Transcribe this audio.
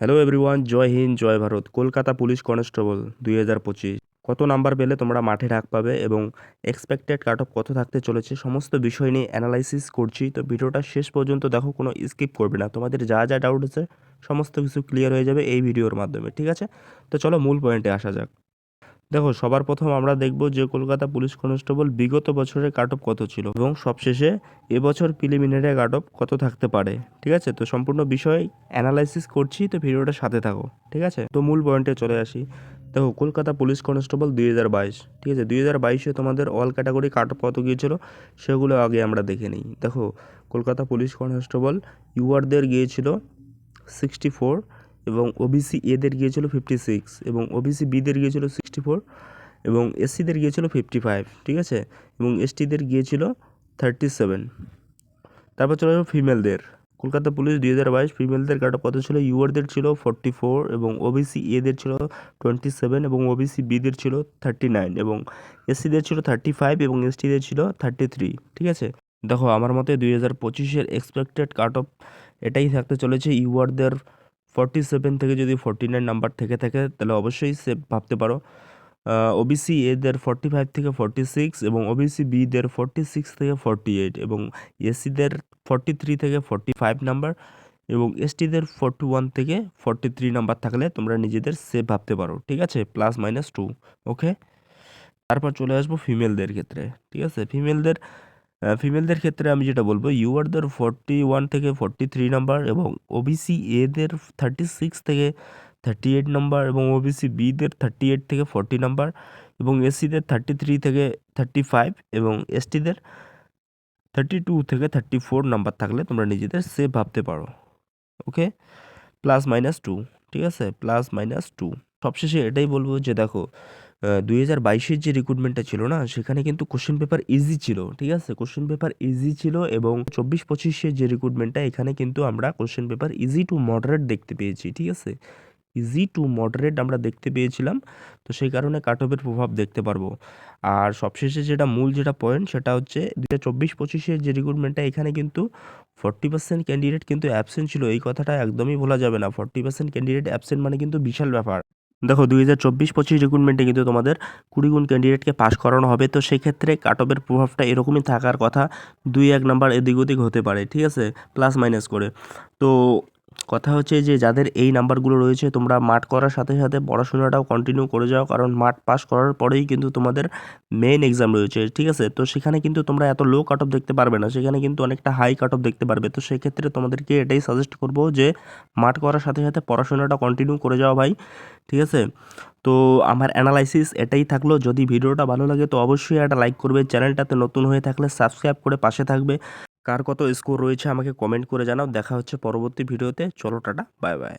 Hello everyone, জয় হিন্দ, জয় Bharat. Kolkata police constable 2025 কত number পেলে তোমরা মাঠে ডাক পাবে এবং এক্সপেক্টেড কাট অফ কত থাকতে চলেছে সমস্ত বিষয় নিয়ে অ্যানালাইসিস করছি। তো ভিডিওটা শেষ পর্যন্ত দেখো, কোনো স্কিপ করবে না। তোমাদের যা যা ডাউট আছে সমস্ত কিছু ক্লিয়ার হয়ে যাবে এই ভিডিওর মাধ্যমে, ঠিক আছে? তো চলো মূল পয়েন্টে আসা যাক। দেখো, সবার প্রথম আমরা দেখব যে কলকাতা পুলিশ কনস্টেবল বিগত বছরের কাট অফ কত ছিল এবং সবশেষে এবছর প্রিলিমিনারি কাট অফ কত থাকতে পারে, ঠিক আছে? তো সম্পূর্ণ বিষয় অ্যানালাইসিস করছি, তো ভিডিওটার সাথে থাকো, ঠিক আছে? তো মূল পয়েন্টে চলে আসি। দেখো, কলকাতা পুলিশ কনস্টেবল 2022, ঠিক আছে? 2022-এ তোমাদের অল ক্যাটাগরি কাট অফ কত গিয়েছিল সেগুলো আগে আমরা দেখে নিই। দেখো, কলকাতা পুলিশ কনস্টেবল ইউআরদের গিয়েছিল 64 এবং ওবিসি এদের গিয়েছিল 56 এবং ওবিসি বিদের গিয়েছিল 64 এবং এসসিদের গিয়েছিল 55, ঠিক আছে? এবং এসটিদের গিয়েছিল 37। তারপর চলে যাবো ফিমেলদের। কলকাতা পুলিশ 2022 ফিমেলদের কাট অফ কত ছিল? ইউআরদের ছিল 44 এবং ওবিসি এদের ছিল 27 এবং ওবিসি বিদের ছিল 39 এবং এসসিদের ছিল 35 এবং এসটিদের ছিল 33, ঠিক আছে? দেখো, আমার মতে 2025-এর এক্সপেক্টেড কাট অফ এটাই থাকতে চলেছে। ইউআরদের 47 থেকে যদি 49 নাম্বার থেকে থাকে তাহলে অবশ্যই সেভ ভাবতে পারো। ওবিসি এদের 45 থেকে 46 এবং ওবিসি বিদের 46 থেকে 48 এবং এসসিদের 43 থেকে 45 নাম্বার এবং এসটিদের 41 থেকে 43 নাম্বার থাকলে তোমরা নিজেদের সেভ ভাবতে পারো, ঠিক আছে? +-2, ওকে? তারপর চলে আসবো ফিমেলদের ক্ষেত্রে, ঠিক আছে? ফিমেলদের ক্ষেত্রে আমি যেটা বলবো, ইউআরদের 41 থেকে 43 নাম্বার এবং ওবিসি এদের 36 থেকে 38 নাম্বার এবং ওবিসি বিদের 38 থেকে 40 নাম্বার এবং এসসিদের 33 থেকে 35 এবং এসটিদের 32 থেকে 34 নাম্বার থাকলে তোমরা নিজেদের সেভ ভাবতে পারো, ওকে? +-2, ঠিক আছে? +-2। সবশেষে এটাই বলবো যে দেখো, 2022-এর যে রিক্রুটমেন্টটা ছিল না, সেখানে কিন্তু কোশ্চেন পেপার ইজি ছিল, ঠিক আছে? কোশ্চেন পেপার ইজি ছিল এবং 24-25-এর যে রিক্রুটমেন্টটা, এখানে কিন্তু আমরা question paper easy to moderate দেখতে পেয়েছি, ঠিক আছে? ইজি টু মডারেট আমরা দেখতে পেয়েছিলাম। তো সেই কারণে কাট অফের প্রভাব দেখতে পারবো। আর সবশেষে যেটা পয়েন্ট সেটা হচ্ছে 2024-25-এর যে রিক্রুটমেন্টটা, এখানে কিন্তু 40% ক্যান্ডিডেট কিন্তু অ্যাবসেন্ট ছিল। এই কথাটা একদমই ভোলা যাবে না। 40% ক্যান্ডিডেট অ্যাবসেন্ট মানে কিন্তু বিশাল ব্যাপার। দেখো, 2024-25 রিক্রুটমেন্টে কিন্তু তোমাদের 20 গুণ ক্যান্ডিডেটকে পাস করানো হবে। তো সেক্ষেত্রে কাট অফের প্রভাবটা এরকমই থাকার কথা, 2-1 নাম্বার এদিক ওদিক হতে পারে, ঠিক আছে? প্লাস মাইনাস করে। তো কথা হচ্ছে যে যাদের এই নাম্বারগুলো রয়েছে, তোমরা মাঠ করার সাথে সাথে পড়াশোনাটাও কন্টিনিউ করে যাও, কারণ মাঠ পাস করার পরেই কিন্তু তোমাদের মেইন এক্সাম রয়েছে, ঠিক আছে? তো সেখানে কিন্তু তোমরা এত লো কাট অফ দেখতে পারবে না, সেখানে কিন্তু অনেকটা হাই কাট অফ দেখতে পারবে। তো সেক্ষেত্রে তোমাদেরকে এটাই সাজেস্ট করবো যে মাঠ করার সাথে সাথে পড়াশোনাটা কন্টিনিউ করে যাও ভাই, ঠিক আছে? তো আমার অ্যানালাইসিস এটাই থাকলো। যদি ভিডিওটা ভালো লাগে তো অবশ্যই একটা লাইক করবে, চ্যানেলটাতে নতুন হয়ে থাকলে সাবস্ক্রাইব করে পাশে থাকবে। কার কত স্কোর রয়েছে আমাকে কমেন্ট করে জানাও। দেখা হচ্ছে পরবর্তী ভিডিওতে। চলো, টাটা, বাই বাই।